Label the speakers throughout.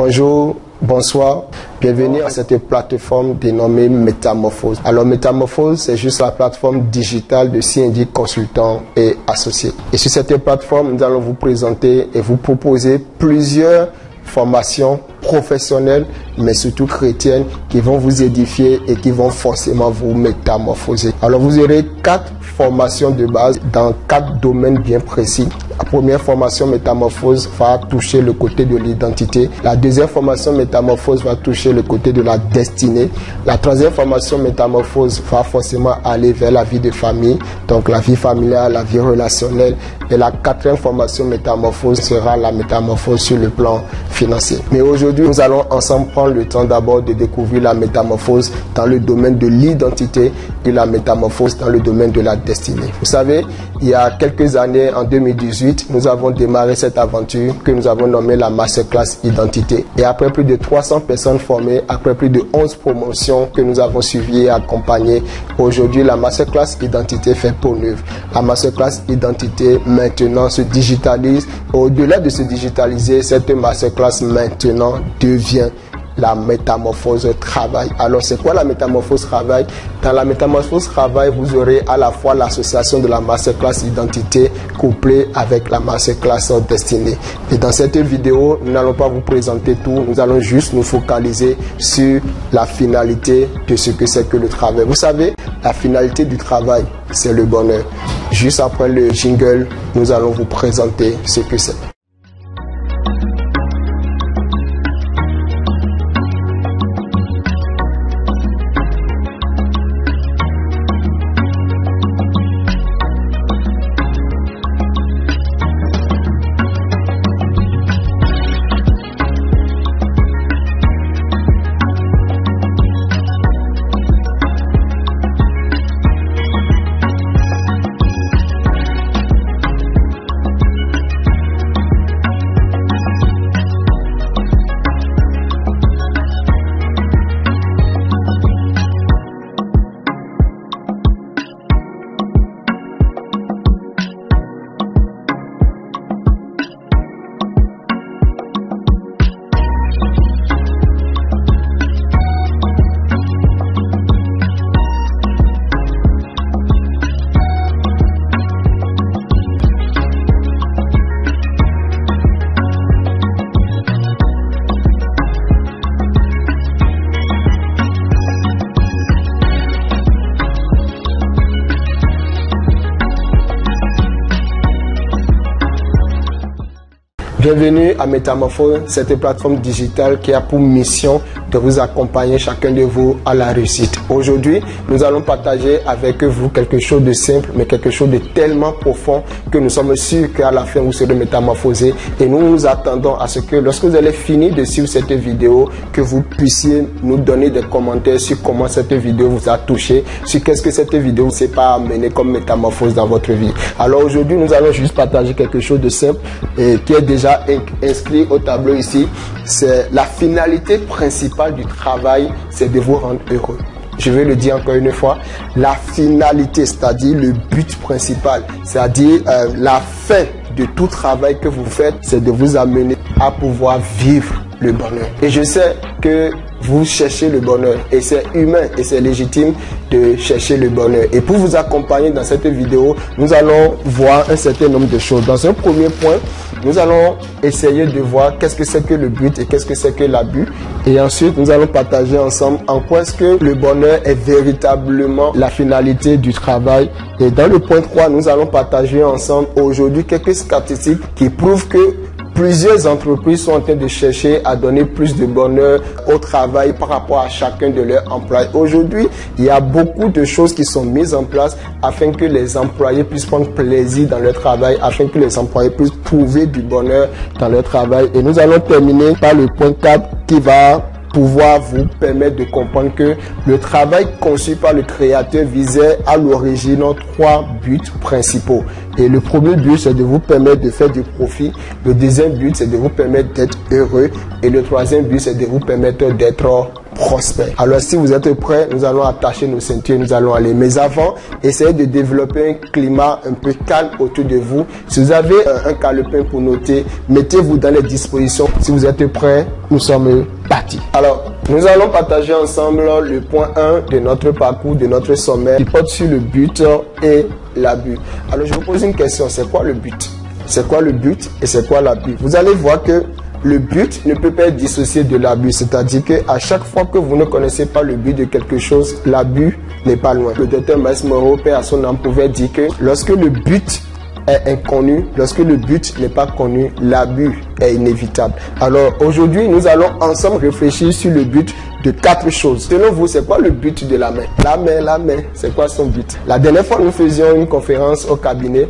Speaker 1: Bonjour, bonsoir, bienvenue à cette plateforme dénommée Métamorphose. Alors Métamorphose, c'est juste la plateforme digitale de C&D Consultants et Associés. Et sur cette plateforme, nous allons vous présenter et vous proposer plusieurs formations professionnelles, mais surtout chrétiennes, qui vont vous édifier et qui vont forcément vous métamorphoser. Alors vous aurez 4 formations de base dans 4 domaines bien précis. La première formation métamorphose va toucher le côté de l'identité. La deuxième formation métamorphose va toucher le côté de la destinée. La troisième formation métamorphose va forcément aller vers la vie de famille, donc la vie familiale, la vie relationnelle. Et la quatrième formation métamorphose sera la métamorphose sur le plan financier. Mais aujourd'hui, nous allons ensemble prendre le temps d'abord de découvrir la métamorphose dans le domaine de l'identité et la métamorphose dans le domaine de la destinée. Vous savez, il y a quelques années, en 2018, nous avons démarré cette aventure que nous avons nommée la Masterclass Identité. Et après plus de 300 personnes formées, après plus de 11 promotions que nous avons suivies et accompagnées, aujourd'hui, la Masterclass Identité fait peau neuve. La Masterclass Identité maintenant se digitalise. Au-delà de se digitaliser, cette Masterclass maintenant devient la métamorphose travail. Alors c'est quoi la métamorphose travail? Dans la métamorphose travail, vous aurez à la fois l'association de la masterclass identité couplée avec la masterclass destinée. Et dans cette vidéo, nous n'allons pas vous présenter tout, nous allons juste nous focaliser sur la finalité de ce que c'est que le travail. Vous savez, la finalité du travail, c'est le bonheur. Juste après le jingle, nous allons vous présenter ce que c'est. Bienvenue à Métamorphose, cette plateforme digitale qui a pour mission de vous accompagner chacun de vous à la réussite. Aujourd'hui, nous allons partager avec vous quelque chose de simple, mais quelque chose de tellement profond que nous sommes sûrs qu'à la fin vous serez métamorphosés. Et nous nous attendons à ce que lorsque vous allez finir de suivre cette vidéo, que vous puissiez nous donner des commentaires sur comment cette vidéo vous a touché, sur qu'est-ce que cette vidéo ne s'est pas amené comme métamorphose dans votre vie. Alors aujourd'hui, nous allons juste partager quelque chose de simple et qui est déjà inscrit au tableau ici. C'est la finalité principale du travail, c'est de vous rendre heureux. Je vais le dire encore une fois, la finalité, c'est-à-dire le but principal, c'est-à-dire la fin de tout travail que vous faites, c'est de vous amener à pouvoir vivre le bonheur. Et je sais que vous cherchez le bonheur et c'est humain et c'est légitime de chercher le bonheur. Et pour vous accompagner dans cette vidéo, nous allons voir un certain nombre de choses. Dans un premier point, nous allons essayer de voir qu'est-ce que c'est que le but et qu'est-ce que c'est que l'abus. Et ensuite, nous allons partager ensemble en quoi est-ce que le bonheur est véritablement la finalité du travail. Et dans le point 3, nous allons partager ensemble aujourd'hui quelques statistiques qui prouvent que plusieurs entreprises sont en train de chercher à donner plus de bonheur au travail par rapport à chacun de leurs employés. Aujourd'hui, il y a beaucoup de choses qui sont mises en place afin que les employés puissent prendre plaisir dans leur travail, afin que les employés puissent trouver du bonheur dans leur travail. Et nous allons terminer par le point 4 qui va pouvoir vous permettre de comprendre que le travail conçu par le créateur visait à l'origine 3 buts principaux. Et le premier but, c'est de vous permettre de faire du profit. Le deuxième but, c'est de vous permettre d'être heureux. Et le troisième but, c'est de vous permettre d'être prospère. Alors si vous êtes prêts, nous allons attacher nos ceintures, nous allons aller. Mais avant, essayez de développer un climat un peu calme autour de vous. Si vous avez un calepin pour noter, mettez-vous dans les dispositions. Si vous êtes prêts, nous sommes partis. Alors, nous allons partager ensemble le point 1 de notre parcours, de notre sommaire, qui porte sur le but et l'abus. Alors, je vous pose une question, c'est quoi le but? C'est quoi le but et c'est quoi l'abus? Vous allez voir que le but ne peut pas être dissocié de l'abus, c'est-à-dire qu'à chaque fois que vous ne connaissez pas le but de quelque chose, l'abus n'est pas loin. Le docteur Miles Monroe, paix à son âme, pouvait dire que lorsque le but est inconnu, lorsque le but n'est pas connu, l'abus est inévitable. Alors aujourd'hui, nous allons ensemble réfléchir sur le but de 4 choses. Selon vous, c'est quoi le but de la main? La main, c'est quoi son but? La dernière fois, nous faisions une conférence au cabinet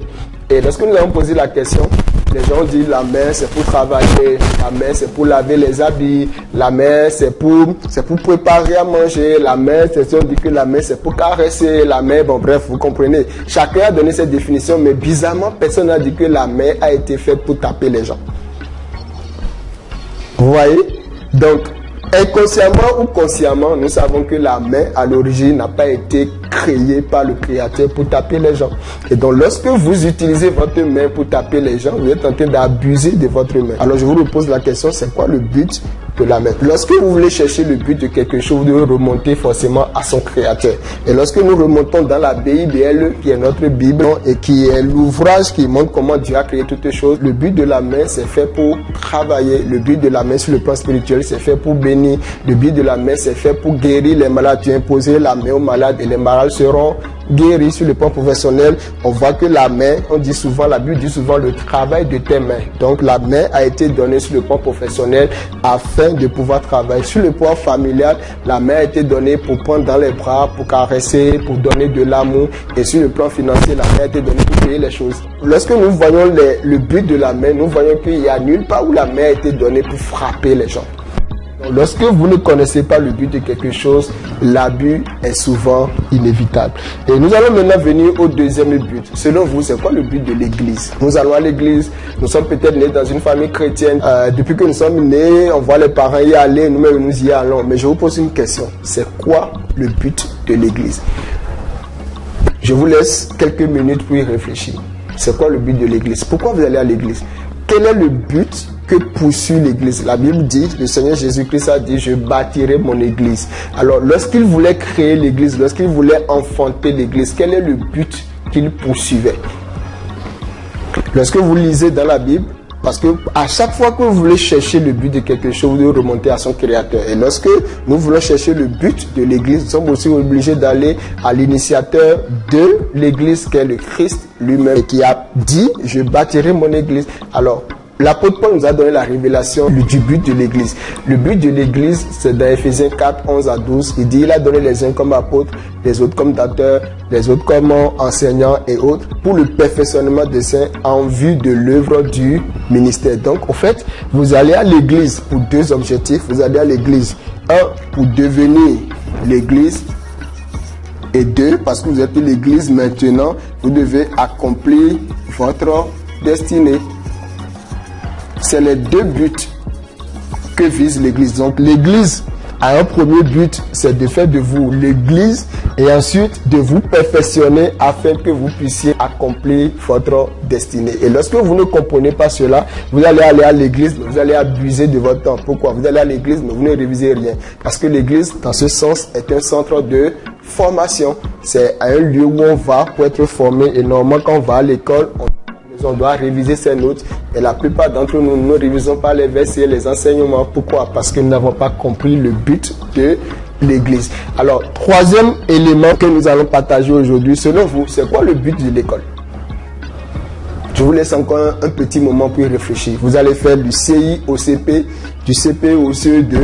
Speaker 1: et lorsque nous avons posé la question, les gens disent la main c'est pour travailler, la main c'est pour laver les habits, la main c'est pour préparer à manger, la main c'est on dit que la main c'est pour caresser, la main, bon bref, vous comprenez. Chacun a donné cette définition, mais bizarrement personne n'a dit que la main a été faite pour taper les gens. Vous voyez? Donc, inconsciemment ou consciemment, nous savons que la main à l'origine n'a pas été créée par le Créateur pour taper les gens. Et donc lorsque vous utilisez votre main pour taper les gens, vous êtes en train d'abuser de votre main. Alors je vous repose la question, c'est quoi le but de la main? Lorsque vous voulez chercher le but de quelque chose, vous devez remonter forcément à son Créateur. Et lorsque nous remontons dans la BIBL, qui est notre Bible, et qui est l'ouvrage qui montre comment Dieu a créé toutes choses, le but de la main, c'est fait pour travailler. Le but de la main sur le plan spirituel, c'est fait pour bénir. Le but de la main, c'est fait pour guérir les malades. Tu imposes la main aux malades et les malades seront guéris. Sur le plan professionnel, on voit que la main, on dit souvent, la Bible dit souvent le travail de tes mains. Donc la main a été donnée sur le plan professionnel afin de pouvoir travailler. Sur le plan familial, la main a été donnée pour prendre dans les bras, pour caresser, pour donner de l'amour. Et sur le plan financier, la main a été donnée pour payer les choses. Lorsque nous voyons le but de la main, nous voyons qu'il n'y a nulle part où la main a été donnée pour frapper les gens. Lorsque vous ne connaissez pas le but de quelque chose, l'abus est souvent inévitable. Et nous allons maintenant venir au deuxième but. Selon vous, c'est quoi le but de l'église? Nous allons à l'église, nous sommes peut-être nés dans une famille chrétienne. Depuis que nous sommes nés, on voit les parents y aller, nous-mêmes nous y allons. Mais je vous pose une question. C'est quoi le but de l'église? Je vous laisse quelques minutes pour y réfléchir. C'est quoi le but de l'église? Pourquoi vous allez à l'église? Quel est le but que poursuit l'église? La Bible dit, le Seigneur Jésus-Christ a dit, je bâtirai mon église. Alors, lorsqu'il voulait créer l'église, lorsqu'il voulait enfanter l'église, quel est le but qu'il poursuivait? Lorsque vous lisez dans la Bible, parce que à chaque fois que vous voulez chercher le but de quelque chose, vous devez remonter à son Créateur. Et lorsque nous voulons chercher le but de l'église, nous sommes aussi obligés d'aller à l'initiateur de l'église, qui est le Christ lui-même, et qui a dit, je bâtirai mon église. Alors, l'apôtre Paul nous a donné la révélation du but de l'église. Le but de l'église, c'est dans Ephésiens 4, 11 à 12. Il dit, il a donné les uns comme apôtres, les autres comme docteurs, les autres comme enseignants et autres, pour le perfectionnement des saints en vue de l'œuvre du ministère. Donc, au fait, vous allez à l'église pour 2 objectifs. Vous allez à l'église, 1, pour devenir l'église, et 2, parce que vous êtes l'église maintenant, vous devez accomplir votre destinée. C'est les 2 buts que vise l'église. Donc l'église a un premier but, c'est de faire de vous l'église et ensuite de vous perfectionner afin que vous puissiez accomplir votre destinée. Et lorsque vous ne comprenez pas cela, vous allez aller à l'église, mais vous allez abuser de votre temps. Pourquoi? Vous allez à l'église, mais vous ne révisez rien. Parce que l'église, dans ce sens, est un centre de formation. C'est un lieu où on va pour être formé. Et normalement, quand on va à l'école, on doit réviser ses notes et la plupart d'entre nous ne révisons pas les versets et les enseignements. Pourquoi? Parce que nous n'avons pas compris le but de l'église. Alors, troisième élément que nous allons partager aujourd'hui, selon vous, c'est quoi le but de l'école? Je vous laisse encore un petit moment pour y réfléchir. Vous allez faire du CI au CP, du CP au CE2,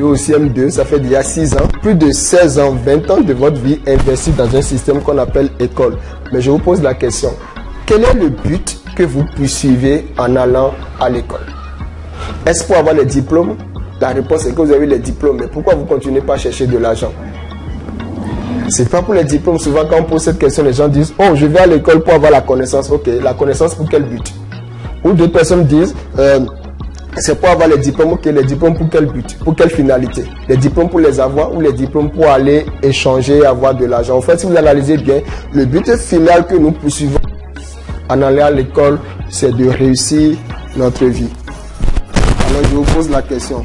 Speaker 1: au CM2, ça fait déjà 6 ans, plus de 16 ans, 20 ans de votre vie investie dans un système qu'on appelle école. Mais je vous pose la question. Quel est le but que vous poursuivez en allant à l'école? Est-ce pour avoir les diplômes? La réponse est que vous avez les diplômes. Mais pourquoi vous ne continuez pas à chercher de l'argent? Ce n'est pas pour les diplômes. Souvent, quand on pose cette question, les gens disent, oh, je vais à l'école pour avoir la connaissance. Ok, la connaissance pour quel but? Ou d'autres personnes disent, C'est pour avoir les diplômes. Ok, les diplômes pour quel but? Pour quelle finalité? Les diplômes pour les avoir ou les diplômes pour aller échanger, avoir de l'argent? En fait, si vous analysez bien, le but final que nous poursuivons en allant à l'école, c'est de réussir notre vie. Alors, je vous pose la question.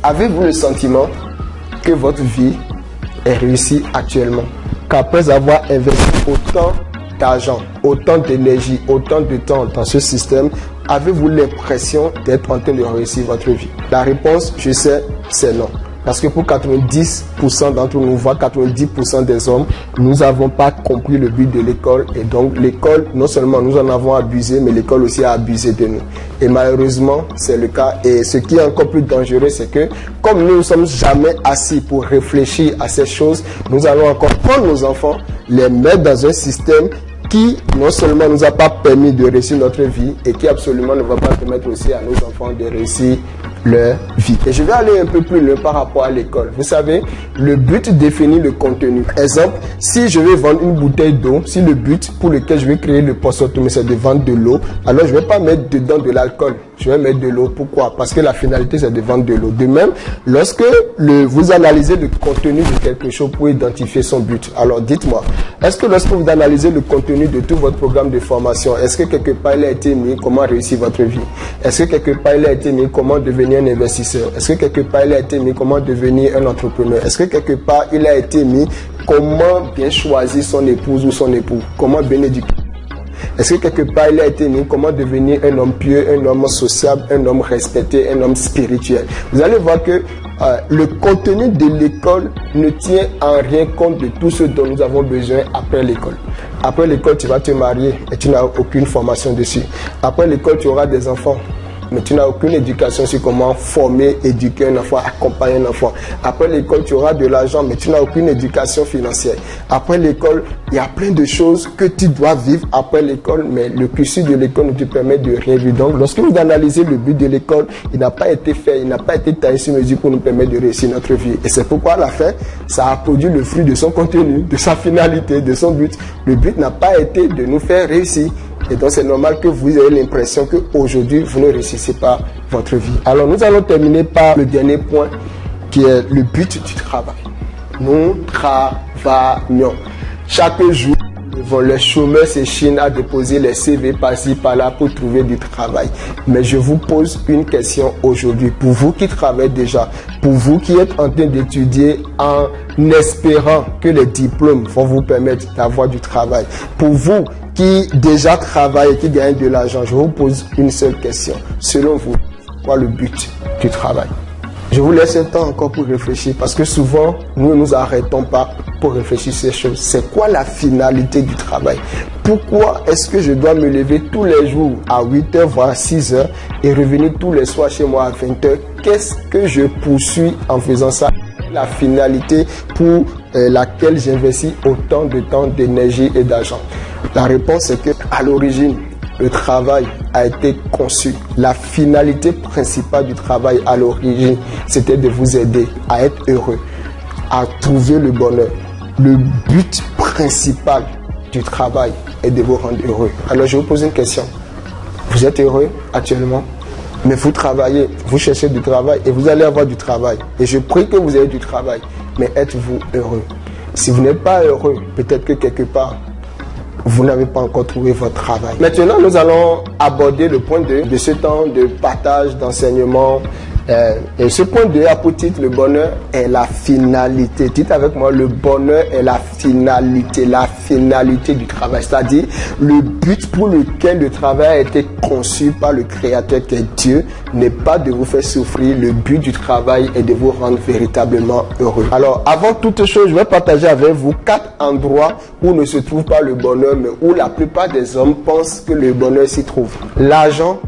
Speaker 1: Avez-vous le sentiment que votre vie est réussie actuellement? Qu'après avoir investi autant d'argent, autant d'énergie, autant de temps dans ce système, avez-vous l'impression d'être en train de réussir votre vie? La réponse, je sais, c'est non. Parce que pour 90% d'entre nous, voire 90% des hommes, nous n'avons pas compris le but de l'école. Et donc l'école, non seulement nous en avons abusé, mais l'école aussi a abusé de nous. Et malheureusement, c'est le cas. Et ce qui est encore plus dangereux, c'est que comme nous ne sommes jamais assis pour réfléchir à ces choses, nous allons encore prendre nos enfants, les mettre dans un système qui non seulement nous a pas permis de réussir notre vie et qui absolument ne va pas permettre aussi à nos enfants de réussir leur vie. Et je vais aller un peu plus loin par rapport à l'école. Vous savez, le but définit le contenu. Exemple, si je vais vendre une bouteille d'eau, si le but pour lequel je vais créer le poste c'est de vendre de l'eau, alors je ne vais pas mettre dedans de l'alcool. Je vais mettre de l'eau. Pourquoi? Parce que la finalité, c'est de vendre de l'eau. De même, lorsque vous analysez le contenu de quelque chose pour identifier son but, alors dites-moi, est-ce que lorsque vous analysez le contenu de tout votre programme de formation, est-ce que quelque part il a été mis comment réussir votre vie? Est-ce que quelque part il a été mis comment devenir un investisseur? Est-ce que quelque part il a été mis comment devenir un entrepreneur? Est-ce que quelque part il a été mis comment bien choisir son épouse ou son époux? Comment bien éduquer? Est-ce que quelque part il a été mis comment devenir un homme pieux, un homme sociable, un homme respecté, un homme spirituel? Vous allez voir que le contenu de l'école ne tient en rien compte de tout ce dont nous avons besoin après l'école. Après l'école, tu vas te marier et tu n'as aucune formation dessus. Après l'école, tu auras des enfants, mais tu n'as aucune éducation sur comment former, éduquer un enfant, accompagner un enfant. Après l'école, tu auras de l'argent, mais tu n'as aucune éducation financière. Après l'école, il y a plein de choses que tu dois vivre après l'école, mais le cursus de l'école ne te permet de rien vivre. Donc, lorsque vous analysez le but de l'école, il n'a pas été fait, il n'a pas été taillé sur mesure pour nous permettre de réussir notre vie. Et c'est pourquoi à la fin, ça a produit le fruit de son contenu, de sa finalité, de son but. Le but n'a pas été de nous faire réussir. Et donc c'est normal que vous ayez l'impression qu'aujourd'hui, vous ne réussissez pas votre vie. Alors nous allons terminer par le dernier point qui est le but du travail. Nous travaillons. Chaque jour, les chômeurs s'échinent à déposer les CV par-ci, par-là pour trouver du travail. Mais je vous pose une question aujourd'hui. Pour vous qui travaillez déjà, pour vous qui êtes en train d'étudier en espérant que les diplômes vont vous permettre d'avoir du travail, pour vous qui déjà travaillent et qui gagnent de l'argent, je vous pose une seule question. Selon vous, quoi le but du travail? Je vous laisse un temps encore pour réfléchir parce que souvent, nous ne nous arrêtons pas pour réfléchir ces choses. C'est quoi la finalité du travail? Pourquoi est-ce que je dois me lever tous les jours à 8h, voire 6h et revenir tous les soirs chez moi à 20h? Qu'est-ce que je poursuis en faisant ça? La finalité pour laquelle j'investis autant de temps, d'énergie et d'argent. La réponse est que à l'origine, le travail a été conçu. La finalité principale du travail à l'origine, c'était de vous aider à être heureux, à trouver le bonheur. Le but principal du travail est de vous rendre heureux. Alors je vous pose une question. Vous êtes heureux actuellement? Mais vous travaillez, vous cherchez du travail et vous allez avoir du travail. Et je prie que vous ayez du travail. Mais êtes-vous heureux? Si vous n'êtes pas heureux, peut-être que quelque part, vous n'avez pas encore trouvé votre travail. Maintenant, nous allons aborder le point 2 de ce temps de partage, d'enseignement. Et ce point 2 a pour titre, le bonheur est la finalité. Dites avec moi, le bonheur est la finalité du travail. C'est-à-dire, le but pour lequel le travail a été conçu par le Créateur qui est Dieu n'est pas de vous faire souffrir. Le but du travail est de vous rendre véritablement heureux. Alors, avant toute chose, je vais partager avec vous 4 endroits où ne se trouve pas le bonheur, mais où la plupart des hommes pensent que le bonheur s'y trouve. L'argent.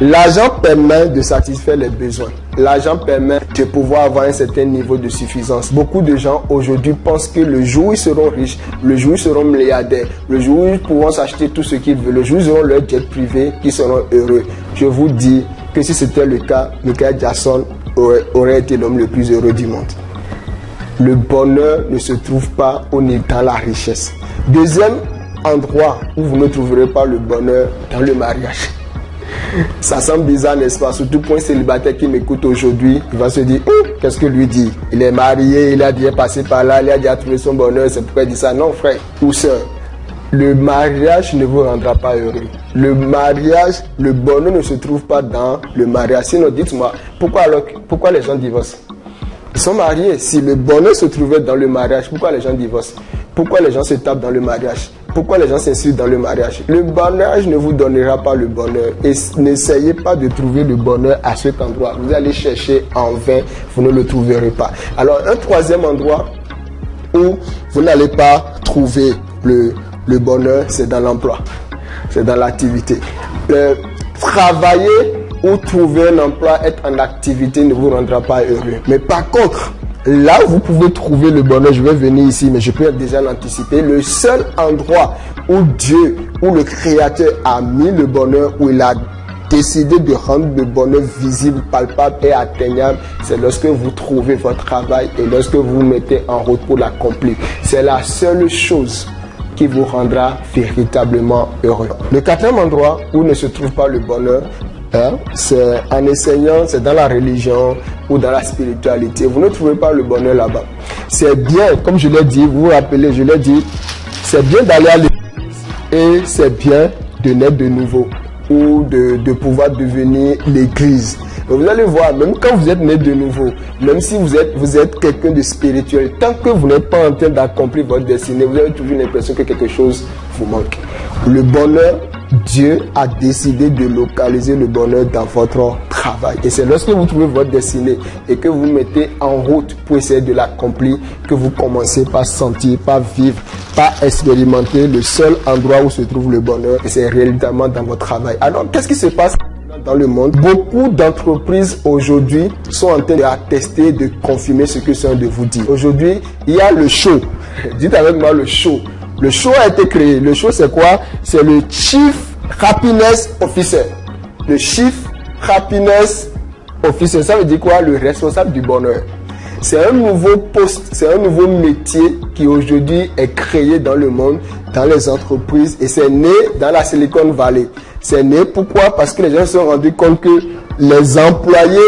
Speaker 1: L'argent permet de satisfaire les besoins. L'argent permet de pouvoir avoir un certain niveau de suffisance. Beaucoup de gens aujourd'hui pensent que le jour où ils seront riches, le jour où ils seront milliardaires, le jour où ils pourront s'acheter tout ce qu'ils veulent, le jour où ils auront leur jet privé, qu'ils seront heureux. Je vous dis que si c'était le cas, Michael Jackson aurait été l'homme le plus heureux du monde. Le bonheur ne se trouve pas dans la richesse. Deuxième endroit où vous ne trouverez pas le bonheur, dans le mariage. Ça semble bizarre, n'est-ce pas? Surtout pour un célibataire qui m'écoute aujourd'hui, il va se dire, oh, qu'est-ce que lui dit? Il est marié, il a déjà passé par là, il a déjà trouvé son bonheur, c'est pourquoi il dit ça. Non, frère ou soeur, le mariage ne vous rendra pas heureux. Le mariage, le bonheur ne se trouve pas dans le mariage. Sinon, dites-moi, pourquoi les gens divorcent? Ils sont mariés. Si le bonheur se trouvait dans le mariage, pourquoi les gens divorcent? Pourquoi les gens se tapent dans le mariage? Pourquoi les gens s'insultent dans le mariage? Le mariage ne vous donnera pas le bonheur. Et n'essayez pas de trouver le bonheur à cet endroit. Vous allez chercher en vain, vous ne le trouverez pas. Alors, un troisième endroit où vous n'allez pas trouver le bonheur, c'est dans l'emploi. C'est dans l'activité. Travailler ou trouver un emploi, être en activité ne vous rendra pas heureux. Mais par contre, là où vous pouvez trouver le bonheur, je vais venir ici, mais je peux déjà l'anticiper. Le seul endroit où Dieu, où le Créateur a mis le bonheur, où il a décidé de rendre le bonheur visible, palpable et atteignable, c'est lorsque vous trouvez votre travail et lorsque vous vous mettez en route pour l'accomplir. C'est la seule chose qui vous rendra véritablement heureux. Le quatrième endroit où ne se trouve pas le bonheur, c'est en essayant, c'est dans la religion ou dans la spiritualité. Vous ne trouvez pas le bonheur là-bas. C'est bien, comme je l'ai dit, vous vous rappelez, je l'ai dit, c'est bien d'aller à l'église et c'est bien de naître de nouveau ou de pouvoir devenir l'église. Vous allez voir, même quand vous êtes né de nouveau, même si vous êtes quelqu'un de spirituel, tant que vous n'êtes pas en train d'accomplir votre destinée, vous avez toujours l'impression que quelque chose vous manque. Le bonheur, Dieu a décidé de localiser le bonheur dans votre travail. Et c'est lorsque vous trouvez votre destinée et que vous mettez en route pour essayer de l'accomplir que vous commencez par sentir, par vivre, par expérimenter le seul endroit où se trouve le bonheur. Et c'est réellement dans votre travail. Alors, qu'est-ce qui se passe dans le monde? Beaucoup d'entreprises aujourd'hui sont en train d'attester, de confirmer ce que c'est de vous dire. Aujourd'hui, il y a le show. Dites avec moi le show. Le show a été créé. Le show, c'est quoi? C'est le Chief Happiness Officer. Le Chief Happiness Officer, ça veut dire quoi? Le responsable du bonheur. C'est un nouveau poste, c'est un nouveau métier qui aujourd'hui est créé dans le monde, dans les entreprises, et c'est né dans la Silicon Valley. C'est né pourquoi? Parce que les gens se sont rendus compte que les employés,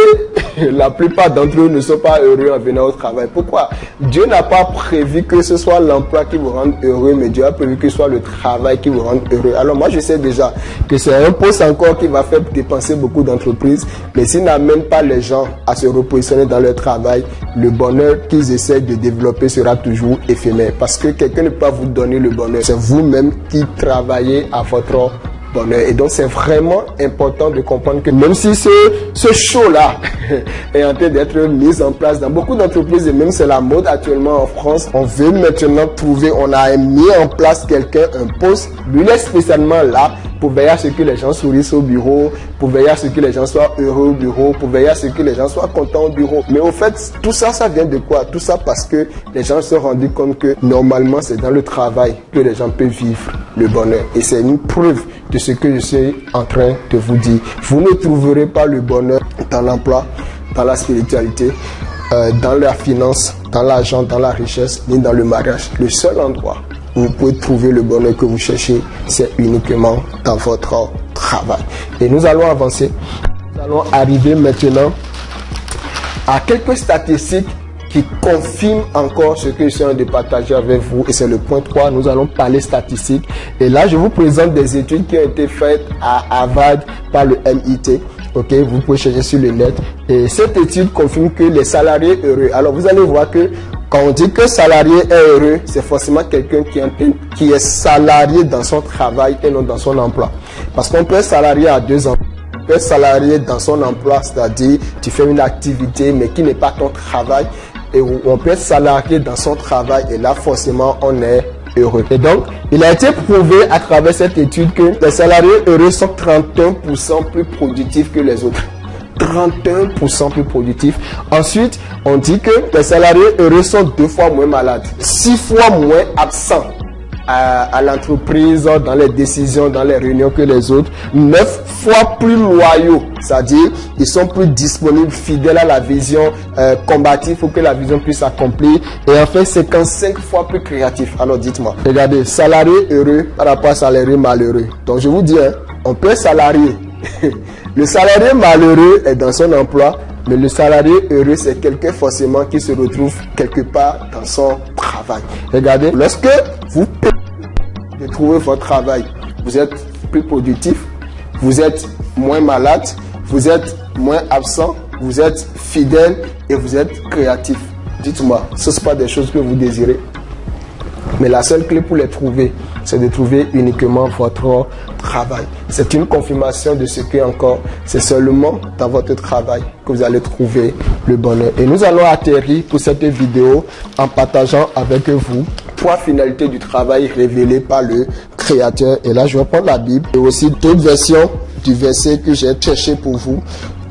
Speaker 1: la plupart d'entre eux ne sont pas heureux en venant au travail. Pourquoi? Dieu n'a pas prévu que ce soit l'emploi qui vous rende heureux, mais Dieu a prévu que ce soit le travail qui vous rende heureux. Alors moi, je sais déjà que c'est un poste encore qui va faire dépenser beaucoup d'entreprises, mais s'ils n'amènent pas les gens à se repositionner dans leur travail, le bonheur qu'ils essaient de développer sera toujours éphémère. Parce que quelqu'un ne peut pas vous donner le bonheur. C'est vous-même qui travaillez à votre bonheur. Et donc c'est vraiment important de comprendre que même si ce show-là est en train d'être mis en place dans beaucoup d'entreprises, et même c'est la mode actuellement en France, on veut maintenant trouver, on a mis en place quelqu'un, un poste, lui il est spécialement là pour veiller à ce que les gens sourissent au bureau, pour veiller à ce que les gens soient heureux au bureau, pour veiller à ce que les gens soient contents au bureau. Mais au fait, tout ça, ça vient de quoi? Tout ça parce que les gens se sont rendus compte que normalement c'est dans le travail que les gens peuvent vivre le bonheur. Et c'est une preuve de ce que je suis en train de vous dire. Vous ne trouverez pas le bonheur dans l'emploi, dans la spiritualité, dans la finance, dans l'argent, dans la richesse, ni dans le mariage. Le seul endroit où vous pouvez trouver le bonheur que vous cherchez, c'est uniquement dans votre travail. Et nous allons avancer. Nous allons arriver maintenant à quelques statistiques qui confirment encore ce que je suis en train de partager avec vous. Et c'est le point 3. Nous allons parler statistiques. Et là, je vous présente des études qui ont été faites à Harvard par le MIT. Ok, vous pouvez chercher sur le net. Et cette étude confirme que les salariés heureux. Alors, vous allez voir que quand on dit que salarié est heureux, c'est forcément quelqu'un qui est salarié dans son travail et non dans son emploi. Parce qu'on peut être salarié à 2 ans. On peut être salarié dans son emploi, c'est-à-dire tu fais une activité mais qui n'est pas ton travail. Et on peut être salarié dans son travail et là forcément on est heureux. Et donc, il a été prouvé à travers cette étude que les salariés heureux sont 31% plus productifs que les autres. 31% plus productifs. Ensuite, on dit que les salariés heureux sont 2 fois moins malades, 6 fois moins absents à l'entreprise, dans les décisions, dans les réunions que les autres, 9 fois plus loyaux, c'est-à-dire ils sont plus disponibles, fidèles à la vision, combatifs pour que la vision puisse s'accomplir, et enfin 55 fois plus créatifs. Alors dites-moi, regardez, salarié heureux par rapport à salarié malheureux. Donc je vous dis, on peut être salarié Le salarié malheureux est dans son emploi, mais le salarié heureux, c'est quelqu'un forcément qui se retrouve quelque part dans son travail. Regardez, lorsque vous payez de trouver votre travail, vous êtes plus productif, vous êtes moins malade, vous êtes moins absent, vous êtes fidèle et vous êtes créatif. Dites-moi, ce ne sont pas des choses que vous désirez. Mais la seule clé pour les trouver, c'est de trouver uniquement votre travail. C'est une confirmation de ce que encore, c'est seulement dans votre travail que vous allez trouver le bonheur. Et nous allons atterrir pour cette vidéo en partageant avec vous 3 finalités du travail révélées par le Créateur. Et là, je vais prendre la Bible et aussi d'autres versions du verset que j'ai cherché pour vous.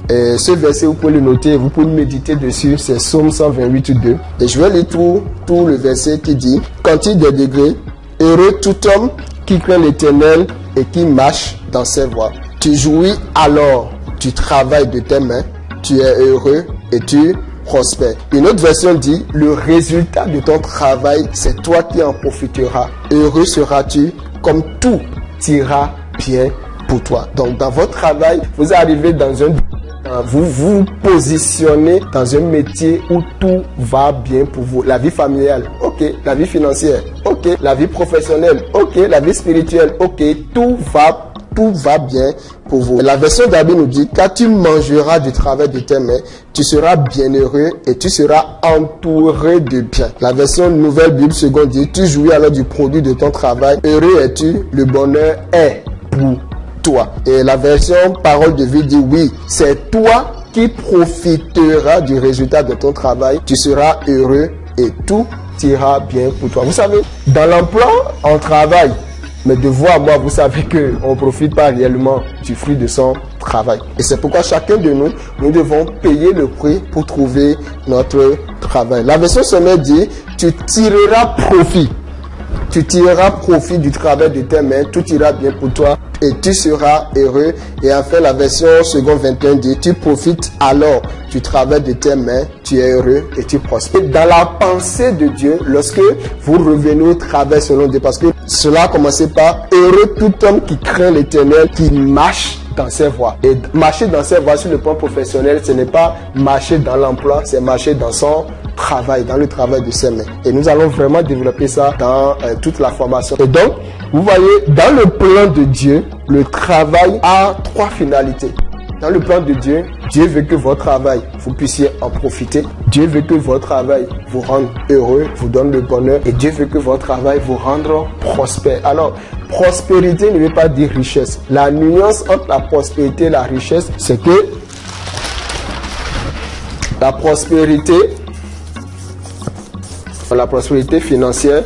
Speaker 1: Et ce verset, vous pouvez le noter, vous pouvez méditer dessus, c'est Psaume 128:2. Et je vais lire tout le verset qui dit: Cantique des degrés, heureux tout homme qui craint l'Éternel et qui marche dans ses voies. Tu jouis alors du travail de tes mains, tu es heureux et tu prospères. Une autre version dit: le résultat de ton travail, c'est toi qui en profiteras. Heureux seras-tu comme tout ira bien pour toi. Donc dans votre travail, vous arrivez dans un... Vous vous positionnez dans un métier où tout va bien pour vous. La vie familiale, ok. La vie financière, ok. La vie professionnelle, ok. La vie spirituelle, ok. Tout va bien pour vous. La version d'Abi nous dit: quand tu mangeras du travail de tes mains, tu seras bienheureux et tu seras entouré de bien. La version Nouvelle Bible Seconde dit: tu jouis alors du produit de ton travail. Heureux es-tu, le bonheur est pour toi. Et la version Parole de vie dit: oui, c'est toi qui profiteras du résultat de ton travail. Tu seras heureux et tout ira bien pour toi. Vous savez, dans l'emploi, on travaille. Mais de vous à moi, vous savez qu'on ne profite pas réellement du fruit de son travail. Et c'est pourquoi chacun de nous, nous devons payer le prix pour trouver notre travail. La version sommaire dit: tu tireras profit. Tu tireras profit du travail de tes mains, tout ira bien pour toi et tu seras heureux. Et enfin, la version seconde 21 dit: tu profites alors du travail de tes mains, tu es heureux et tu prospères. Dans la pensée de Dieu, lorsque vous revenez au travail selon Dieu, parce que cela a commencé par: heureux tout homme qui craint l'Éternel, qui marche dans ses voies. Et marcher dans ses voies sur le plan professionnel, ce n'est pas marcher dans l'emploi, c'est marcher dans son travail, dans le travail de ses mains. Et nous allons vraiment développer ça dans toute la formation. Et donc, vous voyez, dans le plan de Dieu, le travail a 3 finalités. Dans le plan de Dieu, Dieu veut que votre travail, vous puissiez en profiter. Dieu veut que votre travail vous rende heureux, vous donne le bonheur. Et Dieu veut que votre travail vous rende prospère. Alors, prospérité ne veut pas dire richesse. La nuance entre la prospérité et la richesse, c'est que la prospérité financière,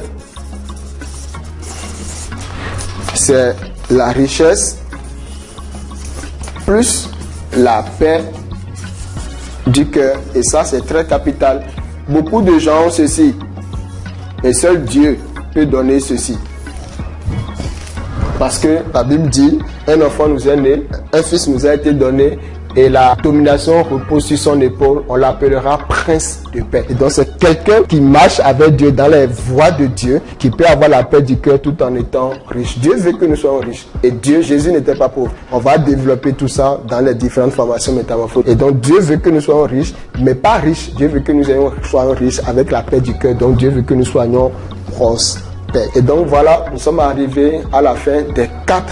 Speaker 1: c'est la richesse plus la paix du cœur. Et ça, c'est très capital. Beaucoup de gens ont ceci, et seul Dieu peut donner ceci. Parce que la Bible dit: un enfant nous est né, un fils nous a été donné, et la domination repose sur son épaule. On l'appellera prince de paix. Et donc c'est quelqu'un qui marche avec Dieu dans les voies de Dieu, qui peut avoir la paix du cœur tout en étant riche. Dieu veut que nous soyons riches. Et Jésus n'était pas pauvre. On va développer tout ça dans les différentes formations métamorphoses. Et donc Dieu veut que nous soyons riches, mais pas riches. Dieu veut que nous soyons riches avec la paix du cœur. Donc Dieu veut que nous soyons prospères. Et donc voilà, nous sommes arrivés à la fin des 4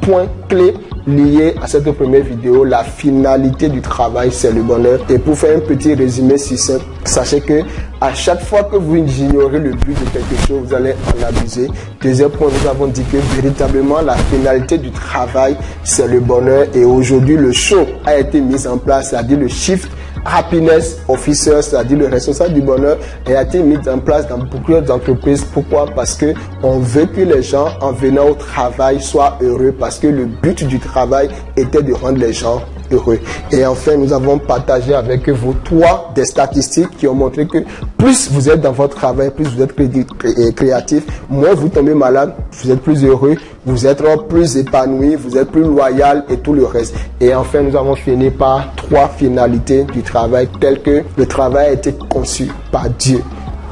Speaker 1: points clés liés à cette première vidéo. La finalité du travail, c'est le bonheur. Et pour faire un petit résumé si simple, sachez que à chaque fois que vous ignorez le but de quelque chose, vous allez en abuser. Deuxième point, nous avons dit que véritablement la finalité du travail, c'est le bonheur. Et aujourd'hui, le show a été mis en place, c'est-à-dire le Chief Happiness Officer, c'est-à-dire le responsable du bonheur, a été mis en place dans beaucoup d'entreprises. Pourquoi? Parce que on veut que les gens, en venant au travail, soient heureux, parce que le but du travail était de rendre les gens heureux. Et enfin, nous avons partagé avec vous 3 des statistiques qui ont montré que plus vous êtes dans votre travail, plus vous êtes créatif, moins vous tombez malade, vous êtes plus heureux, vous êtes plus épanoui, vous êtes plus loyal et tout le reste. Et enfin, nous avons fini par 3 finalités du travail, telles que le travail a été conçu par Dieu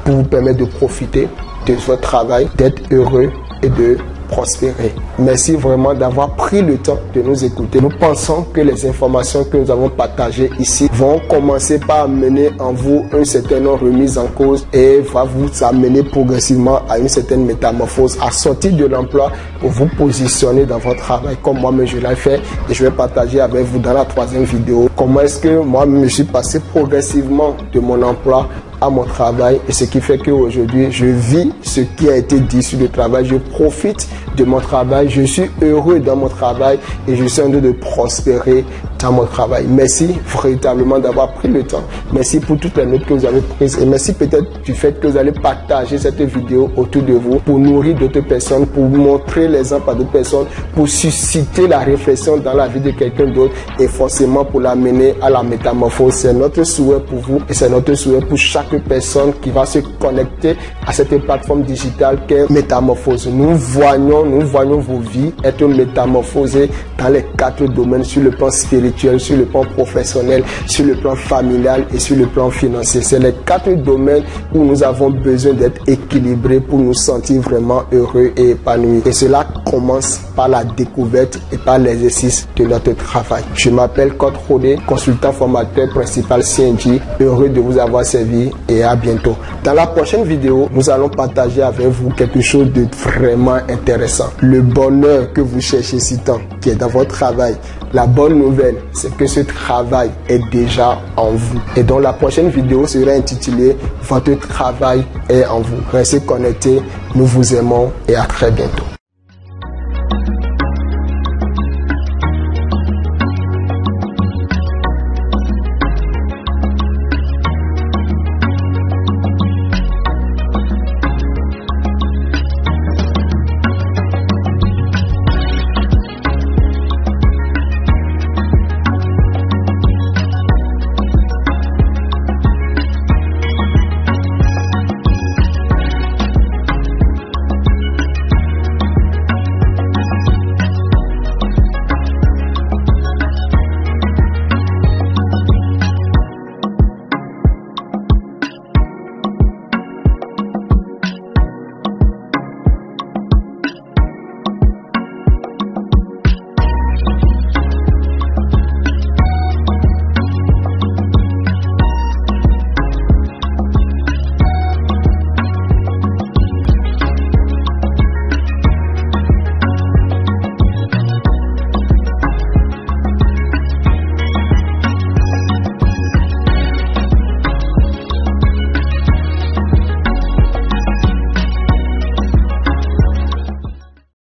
Speaker 1: pour vous permettre de profiter de votre travail, d'être heureux et de prospérer. Merci vraiment d'avoir pris le temps de nous écouter. Nous pensons que les informations que nous avons partagées ici vont commencer par amener en vous une certaine remise en cause et va vous amener progressivement à une certaine métamorphose, à sortir de l'emploi pour vous positionner dans votre travail comme moi-même je l'ai fait, et je vais partager avec vous dans la 3e vidéo comment est-ce que moi-même je suis passé progressivement de mon emploi à mon travail, et ce qui fait qu'aujourd'hui je vis ce qui a été dit sur le travail, je profite de mon travail, je suis heureux dans mon travail et je suis en train de prospérer dans mon travail. Merci véritablement d'avoir pris le temps. Merci pour toutes les notes que vous avez prises et merci peut-être du fait que vous allez partager cette vidéo autour de vous pour nourrir d'autres personnes, pour montrer l'exemple à d'autres personnes, pour susciter la réflexion dans la vie de quelqu'un d'autre et forcément pour l'amener à la métamorphose. C'est notre souhait pour vous et c'est notre souhait pour chaque personne qui va se connecter à cette plateforme digitale qu'est Métamorphose. Nous voyons vos vies être métamorphosées dans les 4 domaines, sur le plan spirituel, sur le plan professionnel, sur le plan familial et sur le plan financier. C'est les 4 domaines où nous avons besoin d'être équilibrés pour nous sentir vraiment heureux et épanouis. Et cela commence par la découverte et par l'exercice de notre travail. Je m'appelle Code Rodé, consultant formateur principal CNJ. Heureux de vous avoir servi et à bientôt. Dans la prochaine vidéo, nous allons partager avec vous quelque chose de vraiment intéressant. Le bonheur que vous cherchez si tant, qui est dans votre travail. La bonne nouvelle, c'est que ce travail est déjà en vous. Et donc la prochaine vidéo sera intitulée « Votre travail est en vous ». Restez connectés, nous vous aimons et à très bientôt.